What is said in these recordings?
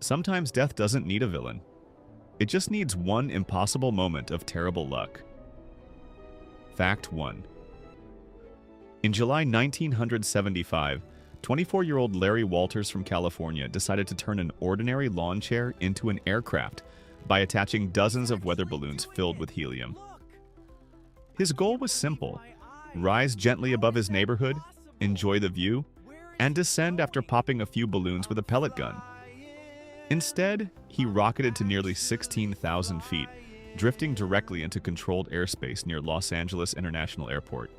Sometimes death doesn't need a villain. It just needs one impossible moment of terrible luck. Fact 1. In July 1975, 24-year-old Larry Walters from California decided to turn an ordinary lawn chair into an aircraft by attaching dozens of weather balloons filled with helium. His goal was simple: rise gently above his neighborhood, enjoy the view, and descend after popping a few balloons with a pellet gun. Instead, he rocketed to nearly 16,000 feet, drifting directly into controlled airspace near Los Angeles International Airport.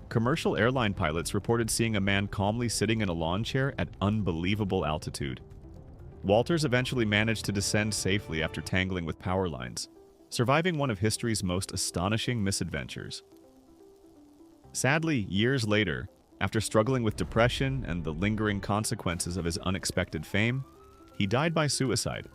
Commercial airline pilots reported seeing a man calmly sitting in a lawn chair at unbelievable altitude. Walters eventually managed to descend safely after tangling with power lines, surviving one of history's most astonishing misadventures. Sadly, years later, after struggling with depression and the lingering consequences of his unexpected fame, he died by suicide.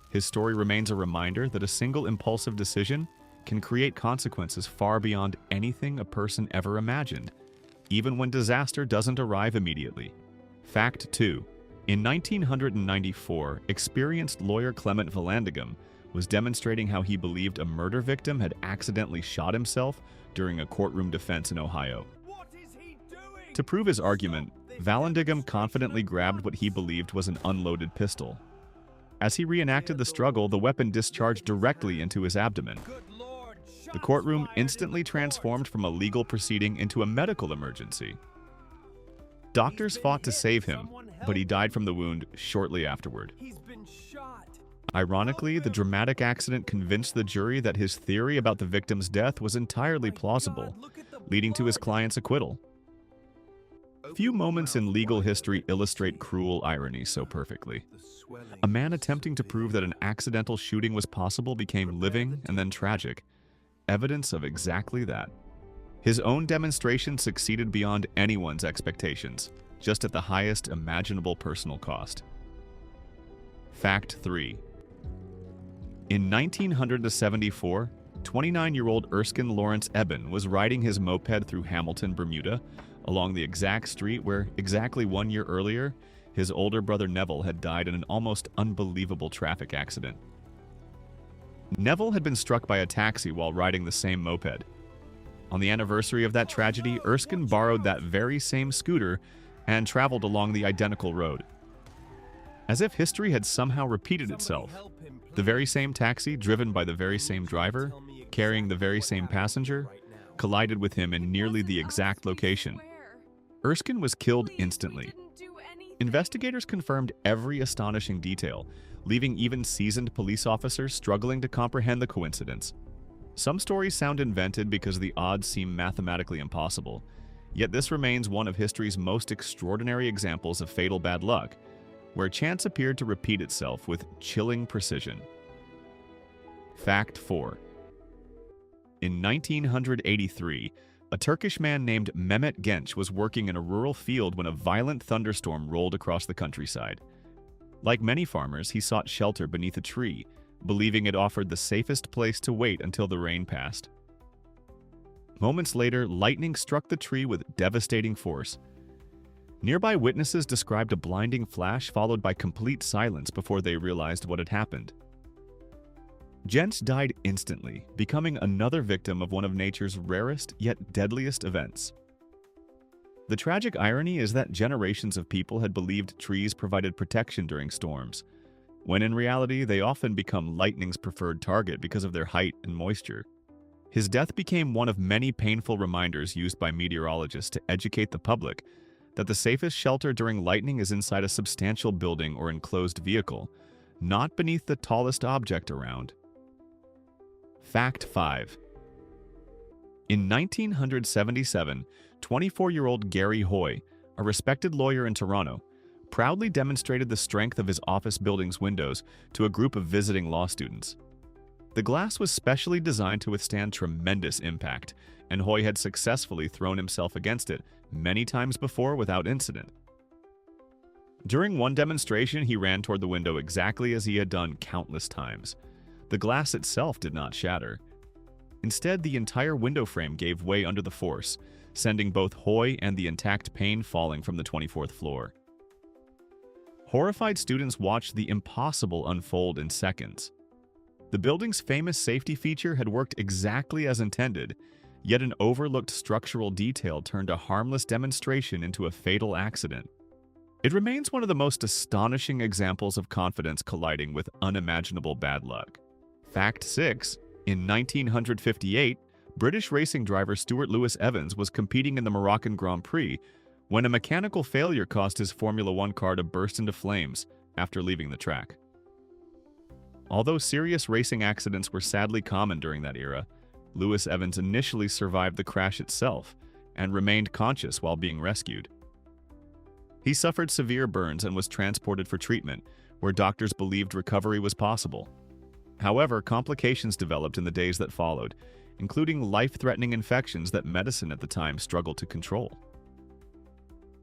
His story remains a reminder that a single impulsive decision can create consequences far beyond anything a person ever imagined, even when disaster doesn't arrive immediately. Fact 2. In 1994, experienced lawyer Clement Vallandigham was demonstrating how he believed a murder victim had accidentally shot himself during a courtroom defense in Ohio. To prove his argument, Vallandigham confidently grabbed what he believed was an unloaded pistol. As he reenacted the struggle, the weapon discharged directly into his abdomen. The courtroom instantly transformed from a legal proceeding into a medical emergency. Doctors fought to save him, but he died from the wound shortly afterward. Ironically, the dramatic accident convinced the jury that his theory about the victim's death was entirely plausible, leading to his client's acquittal. Few moments in legal history illustrate cruel irony so perfectly. A man attempting to prove that an accidental shooting was possible became living and then tragic, evidence of exactly that. His own demonstration succeeded beyond anyone's expectations, just at the highest imaginable personal cost. Fact 3. In 1974, 29-year-old Erskine Lawrence Eben was riding his moped through Hamilton, Bermuda, along the exact street where, exactly 1 year earlier, his older brother Neville had died in an almost unbelievable traffic accident. Neville had been struck by a taxi while riding the same moped. On the anniversary of that tragedy, Erskine borrowed that very same scooter and traveled along the identical road. As if history had somehow repeated itself, the very same taxi, driven by the very same driver, carrying the very same passenger, collided with him in nearly the exact location. Erskine was killed instantly. Investigators confirmed every astonishing detail, leaving even seasoned police officers struggling to comprehend the coincidence. Some stories sound invented because the odds seem mathematically impossible, yet this remains one of history's most extraordinary examples of fatal bad luck, where chance appeared to repeat itself with chilling precision. Fact 4. In 1983, a Turkish man named Mehmet Genç was working in a rural field when a violent thunderstorm rolled across the countryside. Like many farmers, he sought shelter beneath a tree, believing it offered the safest place to wait until the rain passed. Moments later, lightning struck the tree with devastating force. Nearby witnesses described a blinding flash followed by complete silence before they realized what had happened. Genç died instantly, becoming another victim of one of nature's rarest yet deadliest events. The tragic irony is that generations of people had believed trees provided protection during storms, when in reality they often become lightning's preferred target because of their height and moisture. His death became one of many painful reminders used by meteorologists to educate the public that the safest shelter during lightning is inside a substantial building or enclosed vehicle, not beneath the tallest object around. Fact 5. In 1977, 24-year-old Gary Hoy, a respected lawyer in Toronto, proudly demonstrated the strength of his office building's windows to a group of visiting law students. The glass was specially designed to withstand tremendous impact, and Hoy had successfully thrown himself against it many times before without incident. During one demonstration, he ran toward the window exactly as he had done countless times. The glass itself did not shatter. Instead, the entire window frame gave way under the force, sending both Hoy and the intact pane falling from the 24th floor. Horrified students watched the impossible unfold in seconds. The building's famous safety feature had worked exactly as intended, yet an overlooked structural detail turned a harmless demonstration into a fatal accident. It remains one of the most astonishing examples of confidence colliding with unimaginable bad luck. Fact 6. In 1958, British racing driver Stuart Lewis Evans was competing in the Moroccan Grand Prix when a mechanical failure caused his Formula One car to burst into flames after leaving the track. Although serious racing accidents were sadly common during that era, Lewis Evans initially survived the crash itself and remained conscious while being rescued. He suffered severe burns and was transported for treatment, where doctors believed recovery was possible. However, complications developed in the days that followed, including life-threatening infections that medicine at the time struggled to control.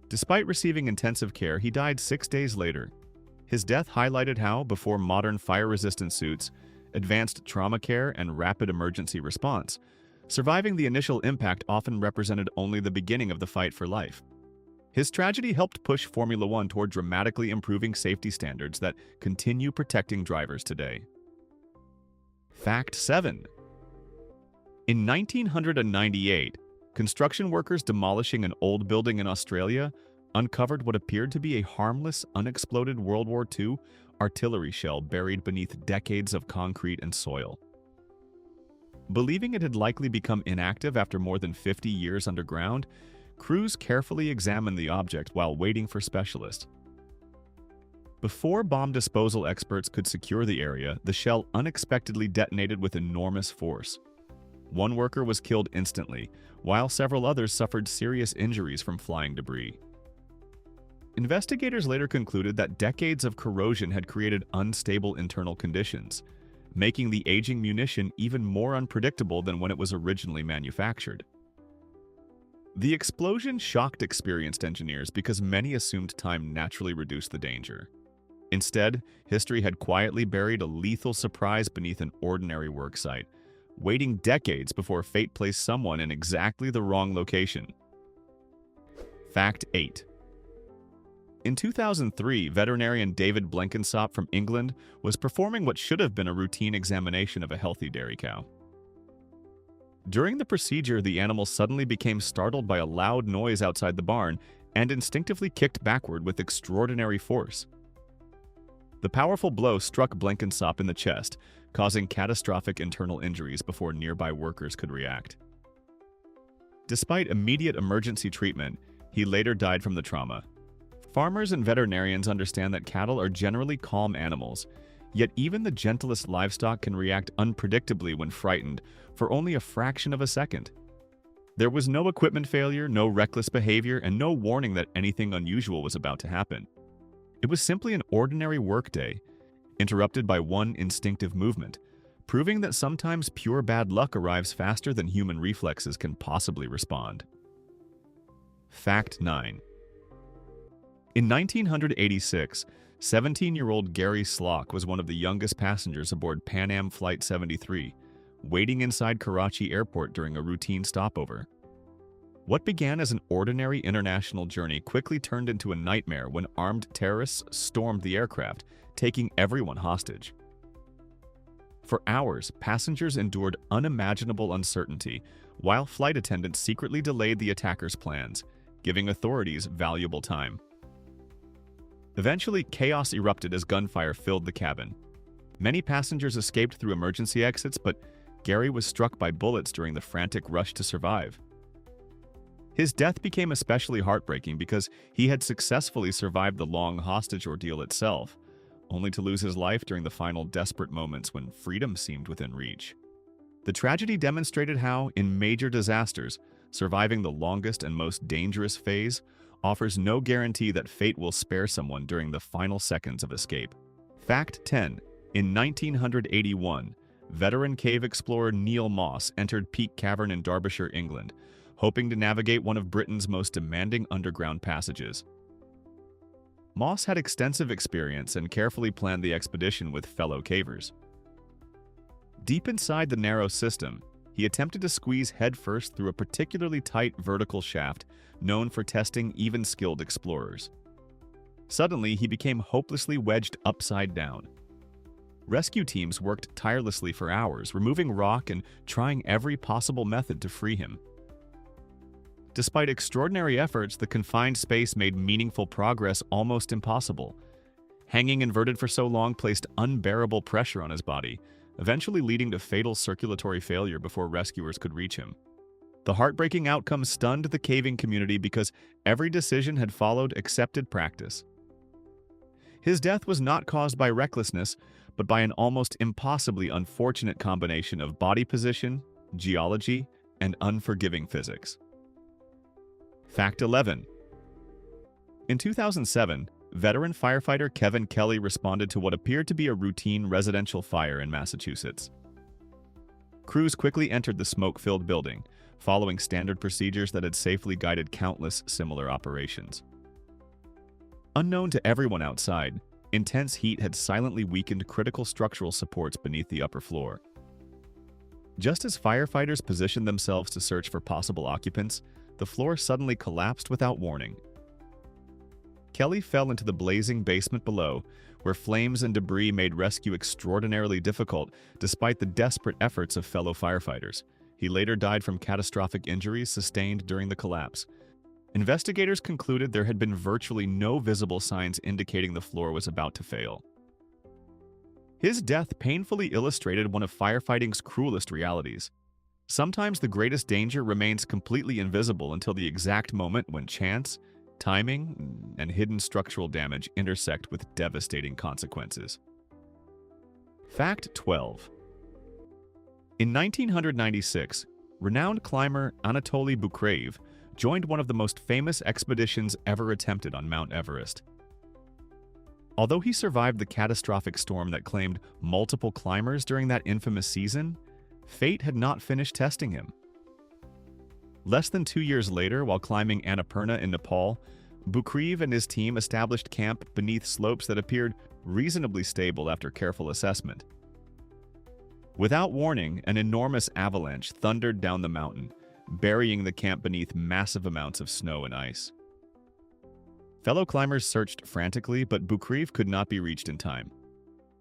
Despite receiving intensive care, he died 6 days later. His death highlighted how, before modern fire-resistant suits, advanced trauma care, and rapid emergency response, surviving the initial impact often represented only the beginning of the fight for life. His tragedy helped push Formula One toward dramatically improving safety standards that continue protecting drivers today. Fact 7. In 1998, construction workers demolishing an old building in Australia uncovered what appeared to be a harmless, unexploded World War II artillery shell buried beneath decades of concrete and soil. Believing it had likely become inactive after more than 50 years underground, crews carefully examined the object while waiting for specialists. Before bomb disposal experts could secure the area, the shell unexpectedly detonated with enormous force. One worker was killed instantly, while several others suffered serious injuries from flying debris. Investigators later concluded that decades of corrosion had created unstable internal conditions, making the aging munition even more unpredictable than when it was originally manufactured. The explosion shocked experienced engineers because many assumed time naturally reduced the danger. Instead, history had quietly buried a lethal surprise beneath an ordinary work site, waiting decades before fate placed someone in exactly the wrong location. Fact 8. In 2003, veterinarian David Blenkinsop from England was performing what should have been a routine examination of a healthy dairy cow. During the procedure, the animal suddenly became startled by a loud noise outside the barn and instinctively kicked backward with extraordinary force. The powerful blow struck Blenkinsop in the chest, causing catastrophic internal injuries before nearby workers could react. Despite immediate emergency treatment, he later died from the trauma. Farmers and veterinarians understand that cattle are generally calm animals, yet even the gentlest livestock can react unpredictably when frightened for only a fraction of a second. There was no equipment failure, no reckless behavior, and no warning that anything unusual was about to happen. It was simply an ordinary workday, interrupted by one instinctive movement, proving that sometimes pure bad luck arrives faster than human reflexes can possibly respond. Fact 9. In 1986, 17-year-old Gary Slock was one of the youngest passengers aboard Pan Am Flight 73, waiting inside Karachi Airport during a routine stopover. What began as an ordinary international journey quickly turned into a nightmare when armed terrorists stormed the aircraft, taking everyone hostage. For hours, passengers endured unimaginable uncertainty, while flight attendants secretly delayed the attackers' plans, giving authorities valuable time. Eventually, chaos erupted as gunfire filled the cabin. Many passengers escaped through emergency exits, but Gary was struck by bullets during the frantic rush to survive. His death became especially heartbreaking because he had successfully survived the long hostage ordeal itself, only to lose his life during the final desperate moments when freedom seemed within reach. The tragedy demonstrated how, in major disasters, surviving the longest and most dangerous phase offers no guarantee that fate will spare someone during the final seconds of escape. Fact 10. In 1981, veteran cave explorer Neil Moss entered Peak Cavern in Derbyshire, England, hoping to navigate one of Britain's most demanding underground passages. Moss had extensive experience and carefully planned the expedition with fellow cavers. Deep inside the narrow system, he attempted to squeeze headfirst through a particularly tight vertical shaft known for testing even skilled explorers. Suddenly, he became hopelessly wedged upside down. Rescue teams worked tirelessly for hours, removing rock and trying every possible method to free him. Despite extraordinary efforts, the confined space made meaningful progress almost impossible. Hanging inverted for so long placed unbearable pressure on his body, eventually leading to fatal circulatory failure before rescuers could reach him. The heartbreaking outcome stunned the caving community because every decision had followed accepted practice. His death was not caused by recklessness, but by an almost impossibly unfortunate combination of body position, geology, and unforgiving physics. Fact 11. In 2007, veteran firefighter Kevin Kelly responded to what appeared to be a routine residential fire in Massachusetts. Crews quickly entered the smoke-filled building, following standard procedures that had safely guided countless similar operations. Unknown to everyone outside, intense heat had silently weakened critical structural supports beneath the upper floor. Just as firefighters positioned themselves to search for possible occupants, the floor suddenly collapsed without warning. Kelly fell into the blazing basement below, where flames and debris made rescue extraordinarily difficult despite the desperate efforts of fellow firefighters. He later died from catastrophic injuries sustained during the collapse. Investigators concluded there had been virtually no visible signs indicating the floor was about to fail. His death painfully illustrated one of firefighting's cruelest realities. Sometimes the greatest danger remains completely invisible until the exact moment when chance, timing, and hidden structural damage intersect with devastating consequences. Fact 12. In 1996, renowned climber Anatoly Bukreev joined one of the most famous expeditions ever attempted on Mount Everest. Although he survived the catastrophic storm that claimed multiple climbers during that infamous season, fate had not finished testing him. Less than 2 years later, while climbing Annapurna in Nepal, Bukreev and his team established camp beneath slopes that appeared reasonably stable after careful assessment. Without warning, an enormous avalanche thundered down the mountain, burying the camp beneath massive amounts of snow and ice. Fellow climbers searched frantically, but Bukreev could not be reached in time.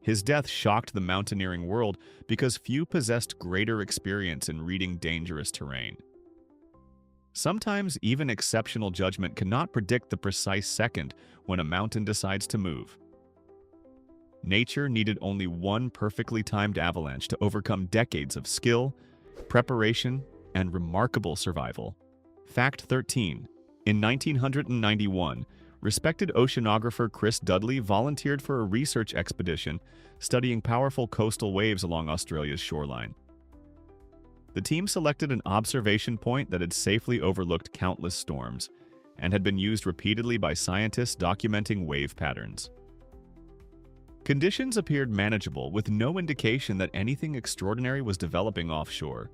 His death shocked the mountaineering world because few possessed greater experience in reading dangerous terrain. Sometimes even exceptional judgment cannot predict the precise second when a mountain decides to move. Nature needed only one perfectly timed avalanche to overcome decades of skill, preparation, and remarkable survival. Fact 13. In 1991, respected oceanographer Chris Dudley volunteered for a research expedition studying powerful coastal waves along Australia's shoreline. The team selected an observation point that had safely overlooked countless storms and had been used repeatedly by scientists documenting wave patterns. Conditions appeared manageable, with no indication that anything extraordinary was developing offshore.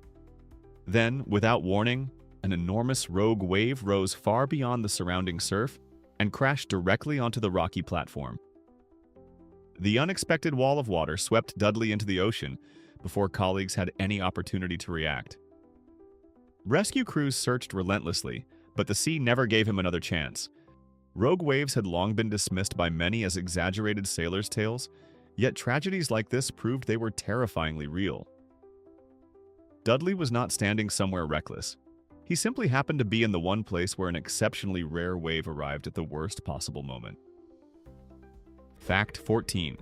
Then, without warning, an enormous rogue wave rose far beyond the surrounding surf and crashed directly onto the rocky platform. The unexpected wall of water swept Dudley into the ocean before colleagues had any opportunity to react. Rescue crews searched relentlessly, but the sea never gave him another chance. Rogue waves had long been dismissed by many as exaggerated sailors' tales, yet tragedies like this proved they were terrifyingly real. Dudley was not standing somewhere reckless. He simply happened to be in the one place where an exceptionally rare wave arrived at the worst possible moment. Fact 14.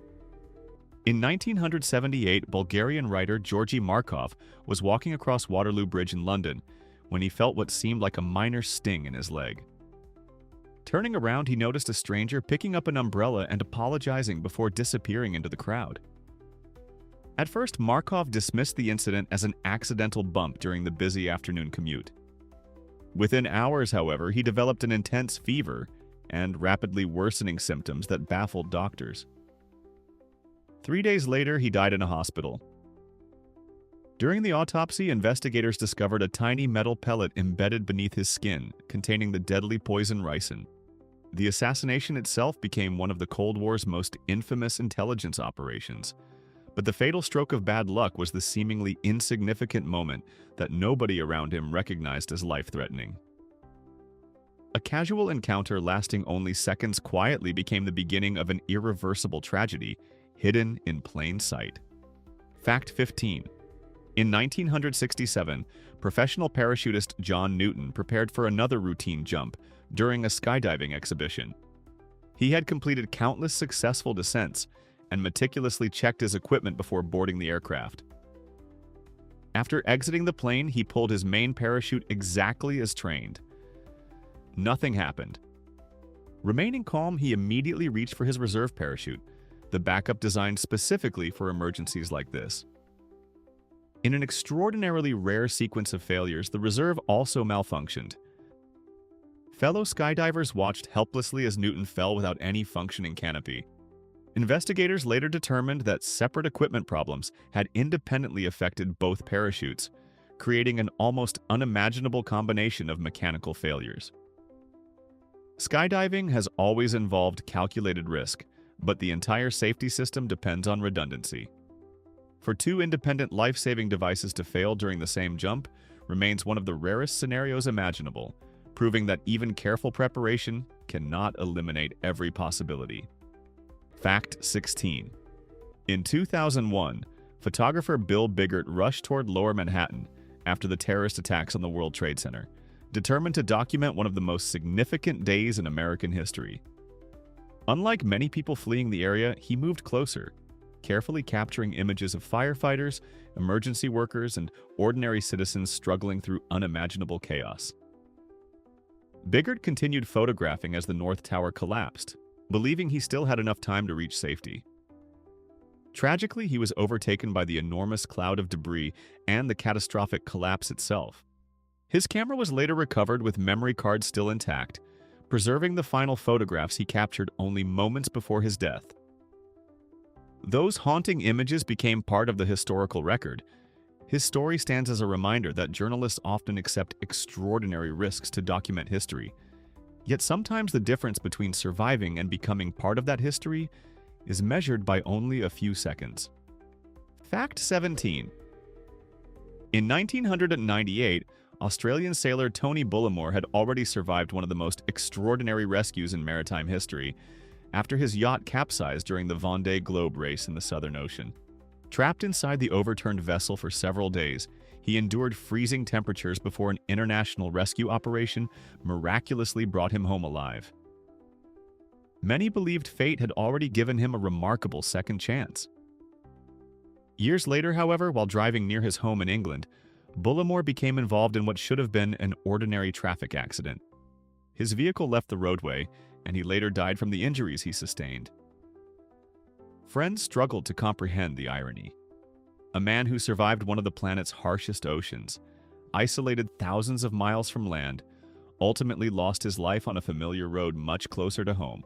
In 1978, Bulgarian writer Georgy Markov was walking across Waterloo Bridge in London when he felt what seemed like a minor sting in his leg. Turning around, he noticed a stranger picking up an umbrella and apologizing before disappearing into the crowd. At first, Markov dismissed the incident as an accidental bump during the busy afternoon commute. Within hours, however, he developed an intense fever and rapidly worsening symptoms that baffled doctors. 3 days later, he died in a hospital. During the autopsy, investigators discovered a tiny metal pellet embedded beneath his skin, containing the deadly poison ricin. The assassination itself became one of the Cold War's most infamous intelligence operations. But the fatal stroke of bad luck was the seemingly insignificant moment that nobody around him recognized as life-threatening. A casual encounter lasting only seconds quietly became the beginning of an irreversible tragedy, hidden in plain sight. Fact 15. In 1967, professional parachutist John Newton prepared for another routine jump during a skydiving exhibition. He had completed countless successful descents and meticulously checked his equipment before boarding the aircraft. After exiting the plane, he pulled his main parachute exactly as trained. Nothing happened. Remaining calm, he immediately reached for his reserve parachute, the backup designed specifically for emergencies like this. In an extraordinarily rare sequence of failures, the reserve also malfunctioned. Fellow skydivers watched helplessly as Newton fell without any functioning canopy. Investigators later determined that separate equipment problems had independently affected both parachutes, creating an almost unimaginable combination of mechanical failures. Skydiving has always involved calculated risk, but the entire safety system depends on redundancy. For two independent life-saving devices to fail during the same jump remains one of the rarest scenarios imaginable, proving that even careful preparation cannot eliminate every possibility. Fact 16. In 2001, photographer Bill Biggert rushed toward Lower Manhattan after the terrorist attacks on the World Trade Center, determined to document one of the most significant days in American history. Unlike many people fleeing the area, he moved closer, carefully capturing images of firefighters, emergency workers, and ordinary citizens struggling through unimaginable chaos. Biggert continued photographing as the North Tower collapsed, believing he still had enough time to reach safety. Tragically, he was overtaken by the enormous cloud of debris and the catastrophic collapse itself. His camera was later recovered with memory cards still intact, preserving the final photographs he captured only moments before his death. Those haunting images became part of the historical record. His story stands as a reminder that journalists often accept extraordinary risks to document history. Yet sometimes the difference between surviving and becoming part of that history is measured by only a few seconds. Fact 17. In 1998, Australian sailor Tony Bullimore had already survived one of the most extraordinary rescues in maritime history after his yacht capsized during the Vendée Globe race in the Southern Ocean. Trapped inside the overturned vessel for several days, he endured freezing temperatures before an international rescue operation miraculously brought him home alive. Many believed fate had already given him a remarkable second chance. Years later, however, while driving near his home in England, Bullimore became involved in what should have been an ordinary traffic accident. His vehicle left the roadway, and he later died from the injuries he sustained. Friends struggled to comprehend the irony. A man who survived one of the planet's harshest oceans, isolated thousands of miles from land, ultimately lost his life on a familiar road much closer to home.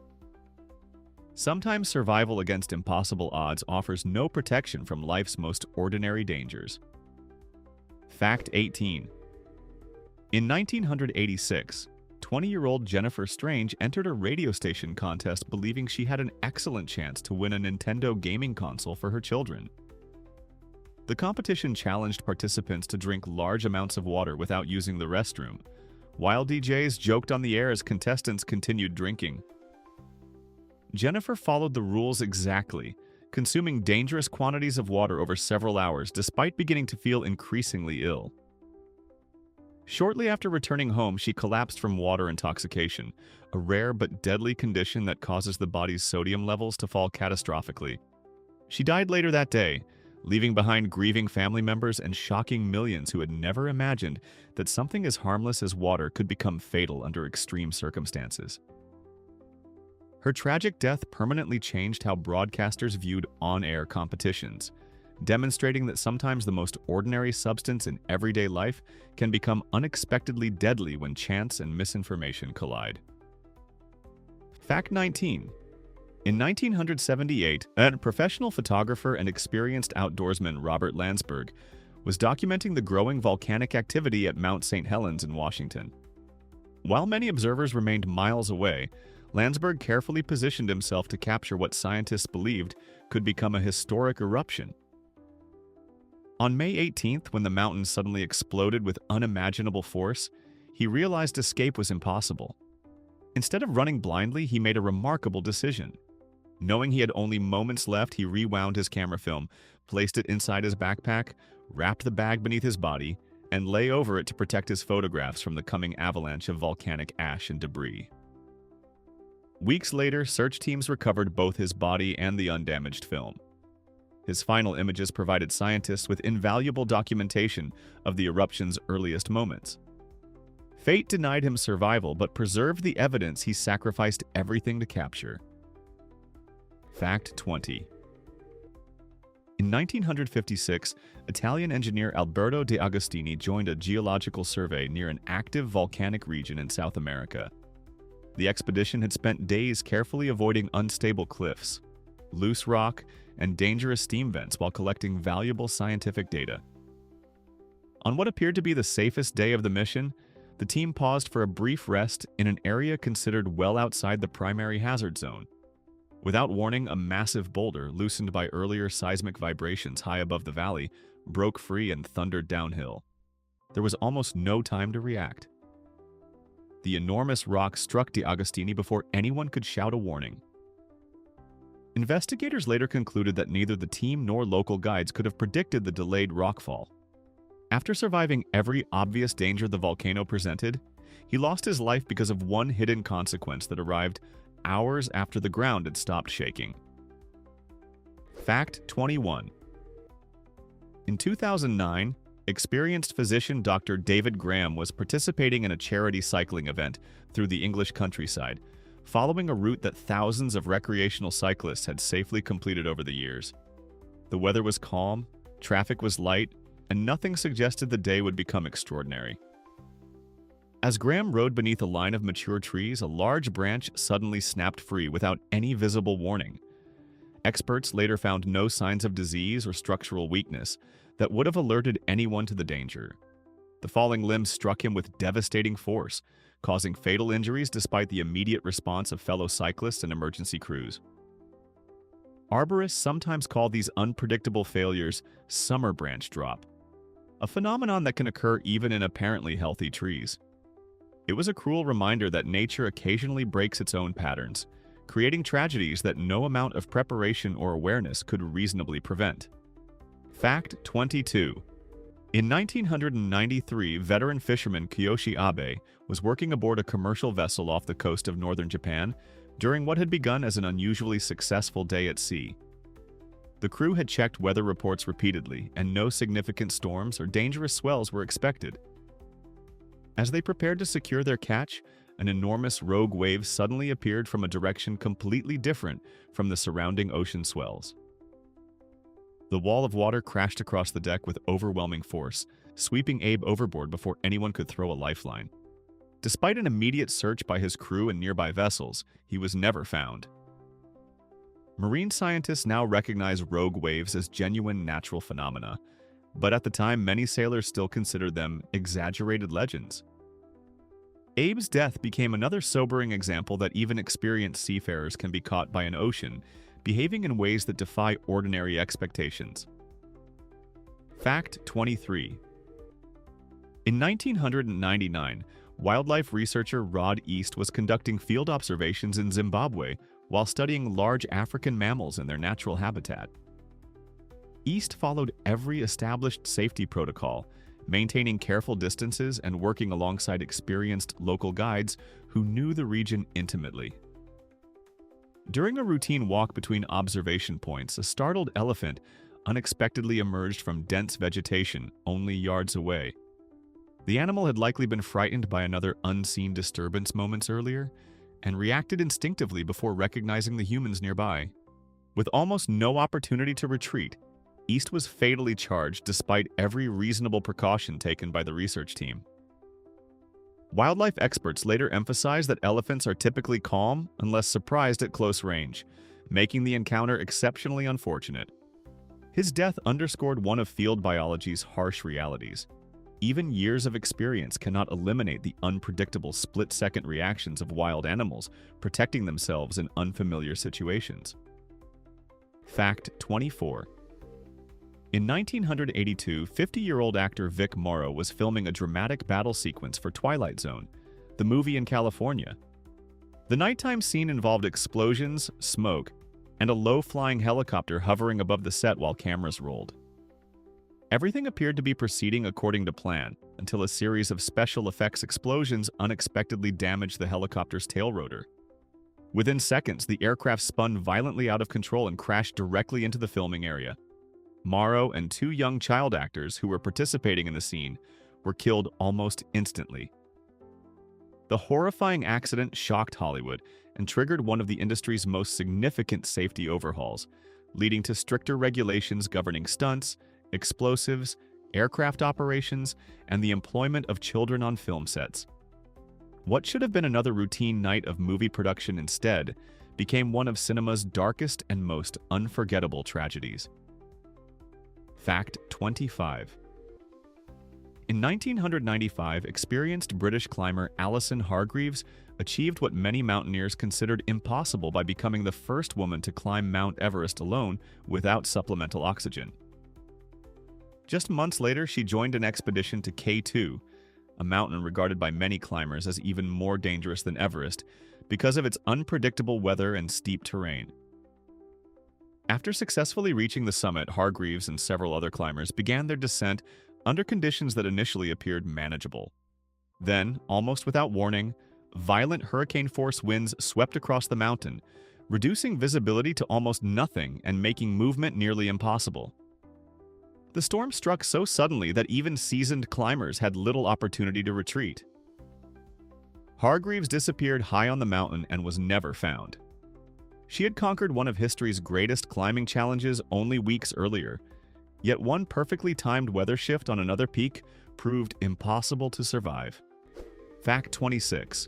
Sometimes survival against impossible odds offers no protection from life's most ordinary dangers. Fact 18. In 1986, 20-year-old Jennifer Strange entered a radio station contest believing she had an excellent chance to win a Nintendo gaming console for her children. The competition challenged participants to drink large amounts of water without using the restroom, while DJs joked on the air as contestants continued drinking. Jennifer followed the rules exactly, consuming dangerous quantities of water over several hours despite beginning to feel increasingly ill. Shortly after returning home, she collapsed from water intoxication, a rare but deadly condition that causes the body's sodium levels to fall catastrophically. She died later that day, leaving behind grieving family members and shocking millions who had never imagined that something as harmless as water could become fatal under extreme circumstances. Her tragic death permanently changed how broadcasters viewed on-air competitions, demonstrating that sometimes the most ordinary substance in everyday life can become unexpectedly deadly when chance and misinformation collide. Fact 19. In 1978, a professional photographer and experienced outdoorsman Robert Landsberg was documenting the growing volcanic activity at Mount St. Helens in Washington. While many observers remained miles away, Landsberg carefully positioned himself to capture what scientists believed could become a historic eruption. On May 18th, when the mountain suddenly exploded with unimaginable force, he realized escape was impossible. Instead of running blindly, he made a remarkable decision. Knowing he had only moments left, he rewound his camera film, placed it inside his backpack, wrapped the bag beneath his body, and lay over it to protect his photographs from the coming avalanche of volcanic ash and debris. Weeks later, search teams recovered both his body and the undamaged film. His final images provided scientists with invaluable documentation of the eruption's earliest moments. Fate denied him survival but preserved the evidence he sacrificed everything to capture. Fact 20. In 1956, Italian engineer Alberto de Agostini joined a geological survey near an active volcanic region in South America. The expedition had spent days carefully avoiding unstable cliffs, loose rock, and dangerous steam vents while collecting valuable scientific data. On what appeared to be the safest day of the mission, the team paused for a brief rest in an area considered well outside the primary hazard zone. Without warning, a massive boulder, loosened by earlier seismic vibrations high above the valley, broke free and thundered downhill. There was almost no time to react. The enormous rock struck De Agostini before anyone could shout a warning. Investigators later concluded that neither the team nor local guides could have predicted the delayed rockfall. After surviving every obvious danger the volcano presented, he lost his life because of one hidden consequence that arrived hours after the ground had stopped shaking. Fact 21. In 2009, experienced physician Dr. David Graham was participating in a charity cycling event through the English countryside, following a route that thousands of recreational cyclists had safely completed over the years. The weather was calm, traffic was light, and nothing suggested the day would become extraordinary. As Graham rode beneath a line of mature trees, a large branch suddenly snapped free without any visible warning. Experts later found no signs of disease or structural weakness that would have alerted anyone to the danger. The falling limb struck him with devastating force, causing fatal injuries despite the immediate response of fellow cyclists and emergency crews. Arborists sometimes call these unpredictable failures summer branch drop, a phenomenon that can occur even in apparently healthy trees. It was a cruel reminder that nature occasionally breaks its own patterns, creating tragedies that no amount of preparation or awareness could reasonably prevent. Fact 22. In 1993, veteran fisherman Kiyoshi Abe was working aboard a commercial vessel off the coast of northern Japan during what had begun as an unusually successful day at sea. The crew had checked weather reports repeatedly, and no significant storms or dangerous swells were expected. As they prepared to secure their catch, an enormous rogue wave suddenly appeared from a direction completely different from the surrounding ocean swells. The wall of water crashed across the deck with overwhelming force, sweeping Abe overboard before anyone could throw a lifeline. Despite an immediate search by his crew and nearby vessels, he was never found. Marine scientists now recognize rogue waves as genuine natural phenomena, but at the time many sailors still considered them exaggerated legends. Abe's death became another sobering example that even experienced seafarers can be caught by an ocean, behaving in ways that defy ordinary expectations. Fact 23. In 1999, wildlife researcher Rod East was conducting field observations in Zimbabwe while studying large African mammals in their natural habitat. East followed every established safety protocol, maintaining careful distances and working alongside experienced local guides who knew the region intimately. During a routine walk between observation points, a startled elephant unexpectedly emerged from dense vegetation only yards away. The animal had likely been frightened by another unseen disturbance moments earlier and reacted instinctively before recognizing the humans nearby. With almost no opportunity to retreat, East was fatally charged despite every reasonable precaution taken by the research team. Wildlife experts later emphasized that elephants are typically calm unless surprised at close range, making the encounter exceptionally unfortunate. His death underscored one of field biology's harsh realities. Even years of experience cannot eliminate the unpredictable split-second reactions of wild animals protecting themselves in unfamiliar situations. Fact 24. In 1982, 50-year-old actor Vic Morrow was filming a dramatic battle sequence for Twilight Zone, the movie in California. The nighttime scene involved explosions, smoke, and a low-flying helicopter hovering above the set while cameras rolled. Everything appeared to be proceeding according to plan, until a series of special effects explosions unexpectedly damaged the helicopter's tail rotor. Within seconds, the aircraft spun violently out of control and crashed directly into the filming area. Morrow and two young child actors who were participating in the scene were killed almost instantly. The horrifying accident shocked Hollywood and triggered one of the industry's most significant safety overhauls, leading to stricter regulations governing stunts, explosives, aircraft operations, and the employment of children on film sets. What should have been another routine night of movie production instead became one of cinema's darkest and most unforgettable tragedies. Fact 25. In 1995, experienced British climber Alison Hargreaves achieved what many mountaineers considered impossible by becoming the first woman to climb Mount Everest alone without supplemental oxygen. Just months later, she joined an expedition to K2, a mountain regarded by many climbers as even more dangerous than Everest because of its unpredictable weather and steep terrain. After successfully reaching the summit, Hargreaves and several other climbers began their descent under conditions that initially appeared manageable. Then, almost without warning, violent hurricane-force winds swept across the mountain, reducing visibility to almost nothing and making movement nearly impossible. The storm struck so suddenly that even seasoned climbers had little opportunity to retreat. Hargreaves disappeared high on the mountain and was never found. She had conquered one of history's greatest climbing challenges only weeks earlier, yet one perfectly timed weather shift on another peak proved impossible to survive. Fact 26.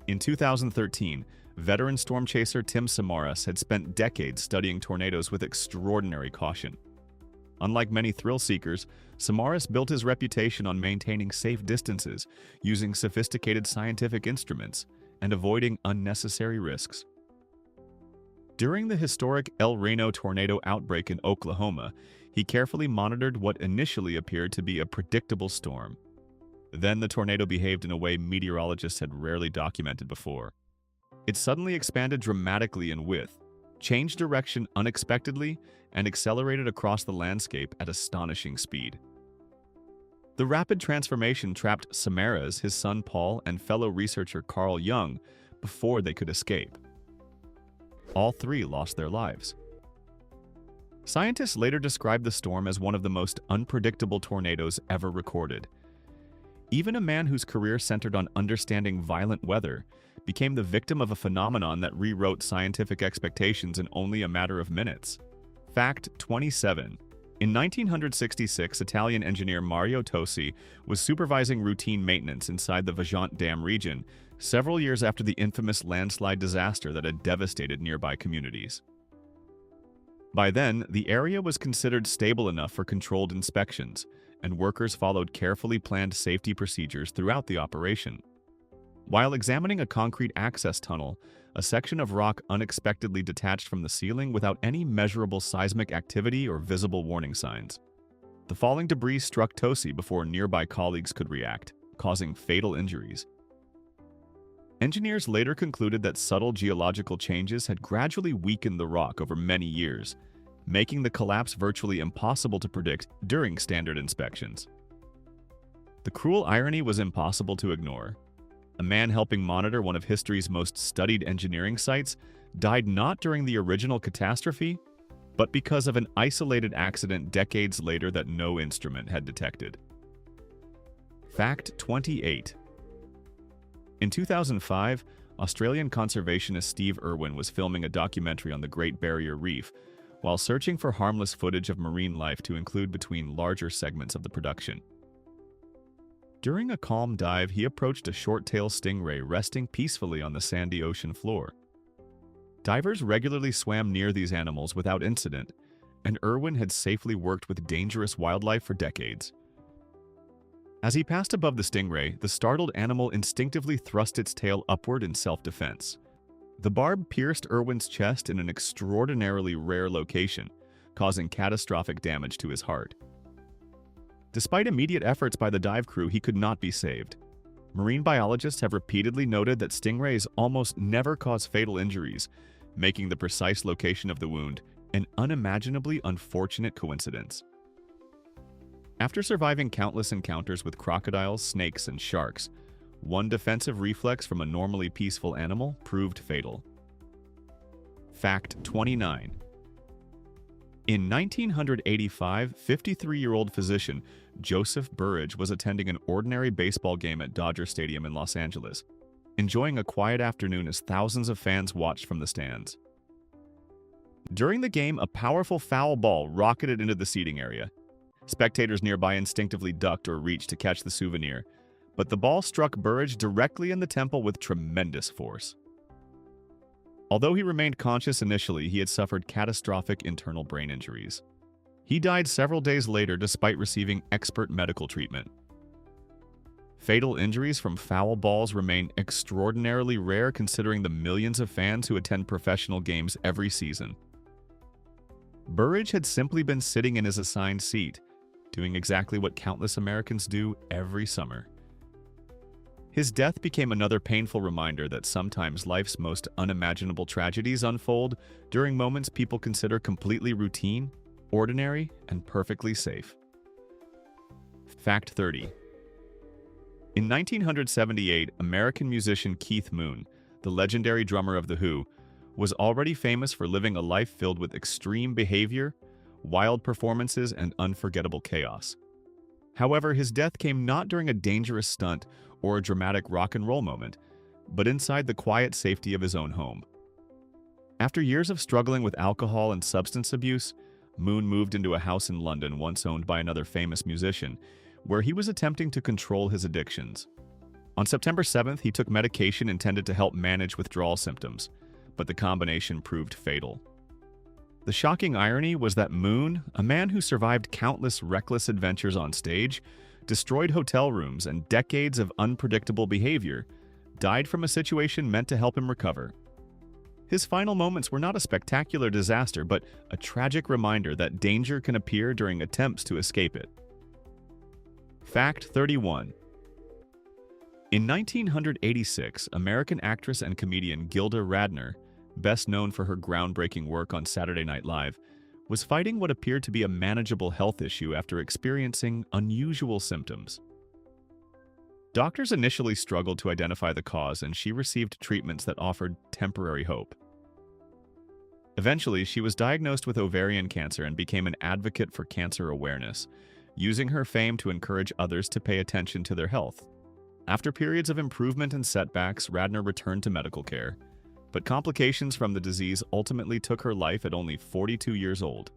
In 2013, veteran storm chaser Tim Samaras had spent decades studying tornadoes with extraordinary caution. Unlike many thrill seekers, Samaras built his reputation on maintaining safe distances, using sophisticated scientific instruments, and avoiding unnecessary risks. During the historic El Reno tornado outbreak in Oklahoma, he carefully monitored what initially appeared to be a predictable storm. Then the tornado behaved in a way meteorologists had rarely documented before. It suddenly expanded dramatically in width, changed direction unexpectedly, and accelerated across the landscape at astonishing speed. The rapid transformation trapped Samaras, his son Paul, and fellow researcher Carl Jung before they could escape. All three lost their lives. Scientists later described the storm as one of the most unpredictable tornadoes ever recorded. Even a man whose career centered on understanding violent weather became the victim of a phenomenon that rewrote scientific expectations in only a matter of minutes. Fact 27. In 1966, Italian engineer Mario Tosi was supervising routine maintenance inside the Vajont Dam region several years after the infamous landslide disaster that had devastated nearby communities. By then, the area was considered stable enough for controlled inspections, and workers followed carefully planned safety procedures throughout the operation. While examining a concrete access tunnel, a section of rock unexpectedly detached from the ceiling without any measurable seismic activity or visible warning signs. The falling debris struck Tosi before nearby colleagues could react, causing fatal injuries. Engineers later concluded that subtle geological changes had gradually weakened the rock over many years, making the collapse virtually impossible to predict during standard inspections. The cruel irony was impossible to ignore. A man helping monitor one of history's most studied engineering sites died not during the original catastrophe, but because of an isolated accident decades later that no instrument had detected. Fact 28. In 2005, Australian conservationist Steve Irwin was filming a documentary on the Great Barrier Reef while searching for harmless footage of marine life to include between larger segments of the production. During a calm dive, he approached a short-tailed stingray resting peacefully on the sandy ocean floor. Divers regularly swam near these animals without incident, and Irwin had safely worked with dangerous wildlife for decades. As he passed above the stingray, the startled animal instinctively thrust its tail upward in self-defense. The barb pierced Irwin's chest in an extraordinarily rare location, causing catastrophic damage to his heart. Despite immediate efforts by the dive crew, he could not be saved. Marine biologists have repeatedly noted that stingrays almost never cause fatal injuries, making the precise location of the wound an unimaginably unfortunate coincidence. After surviving countless encounters with crocodiles, snakes, and sharks, one defensive reflex from a normally peaceful animal proved fatal. Fact 29. In 1985, 53-year-old physician Joseph Burridge was attending an ordinary baseball game at Dodger Stadium in Los Angeles, enjoying a quiet afternoon as thousands of fans watched from the stands. During the game, a powerful foul ball rocketed into the seating area. Spectators nearby instinctively ducked or reached to catch the souvenir, but the ball struck Burridge directly in the temple with tremendous force. Although he remained conscious initially, he had suffered catastrophic internal brain injuries. He died several days later despite receiving expert medical treatment. Fatal injuries from foul balls remain extraordinarily rare considering the millions of fans who attend professional games every season. Burridge had simply been sitting in his assigned seat, doing exactly what countless Americans do every summer. His death became another painful reminder that sometimes life's most unimaginable tragedies unfold during moments people consider completely routine, ordinary, and perfectly safe. Fact 30. In 1978, American musician Keith Moon, the legendary drummer of The Who, was already famous for living a life filled with extreme behavior, wild performances, and unforgettable chaos. However, his death came not during a dangerous stunt or a dramatic rock and roll moment, but inside the quiet safety of his own home. After years of struggling with alcohol and substance abuse, Moon moved into a house in London once owned by another famous musician, where he was attempting to control his addictions. On September 7th, he took medication intended to help manage withdrawal symptoms, but the combination proved fatal. The shocking irony was that Moon, a man who survived countless reckless adventures on stage, destroyed hotel rooms, and decades of unpredictable behavior, died from a situation meant to help him recover. His final moments were not a spectacular disaster, but a tragic reminder that danger can appear during attempts to escape it. Fact 31. In 1986, American actress and comedian Gilda Radner, best known for her groundbreaking work on Saturday Night Live, was fighting what appeared to be a manageable health issue after experiencing unusual symptoms. Doctors initially struggled to identify the cause, and she received treatments that offered temporary hope. Eventually, she was diagnosed with ovarian cancer and became an advocate for cancer awareness, using her fame to encourage others to pay attention to their health. After periods of improvement and setbacks, Radner returned to medical care, but complications from the disease ultimately took her life at only 42 years old.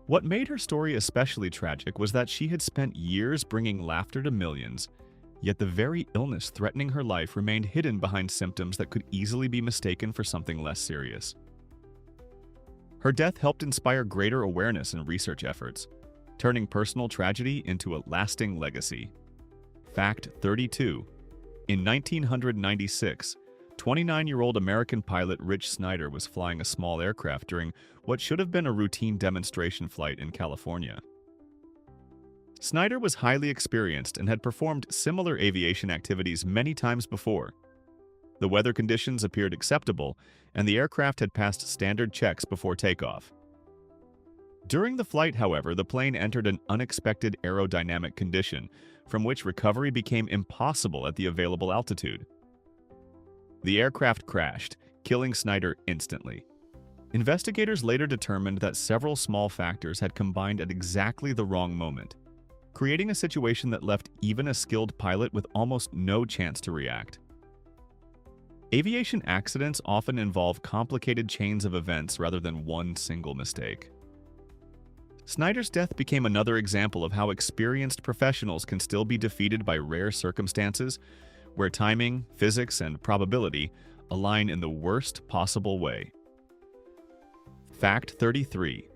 What made her story especially tragic was that she had spent years bringing laughter to millions, yet the very illness threatening her life remained hidden behind symptoms that could easily be mistaken for something less serious. Her death helped inspire greater awareness and research efforts, turning personal tragedy into a lasting legacy. Fact 32. In 1996, 29-year-old American pilot Rich Snyder was flying a small aircraft during what should have been a routine demonstration flight in California. Snyder was highly experienced and had performed similar aviation activities many times before. The weather conditions appeared acceptable, and the aircraft had passed standard checks before takeoff. During the flight, however, the plane entered an unexpected aerodynamic condition from which recovery became impossible at the available altitude. The aircraft crashed, killing Snyder instantly. Investigators later determined that several small factors had combined at exactly the wrong moment, creating a situation that left even a skilled pilot with almost no chance to react. Aviation accidents often involve complicated chains of events rather than one single mistake. Snyder's death became another example of how experienced professionals can still be defeated by rare circumstances where timing, physics, and probability align in the worst possible way. Fact 33.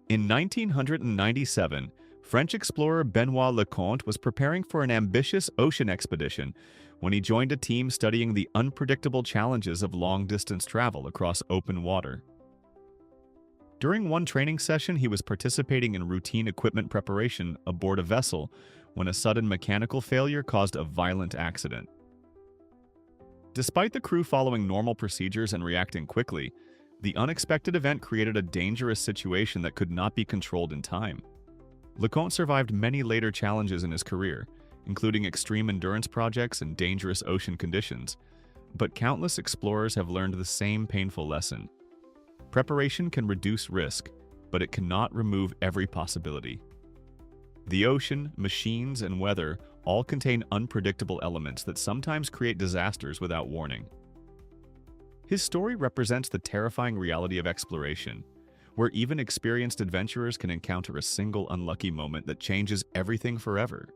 In 1997, French explorer Benoit Leconte was preparing for an ambitious ocean expedition when he joined a team studying the unpredictable challenges of long-distance travel across open water. During one training session, he was participating in routine equipment preparation aboard a vessel when a sudden mechanical failure caused a violent accident. Despite the crew following normal procedures and reacting quickly, the unexpected event created a dangerous situation that could not be controlled in time. LeConte survived many later challenges in his career, including extreme endurance projects and dangerous ocean conditions, but countless explorers have learned the same painful lesson. Preparation can reduce risk, but it cannot remove every possibility. The ocean, machines, and weather all contain unpredictable elements that sometimes create disasters without warning. His story represents the terrifying reality of exploration, where even experienced adventurers can encounter a single unlucky moment that changes everything forever.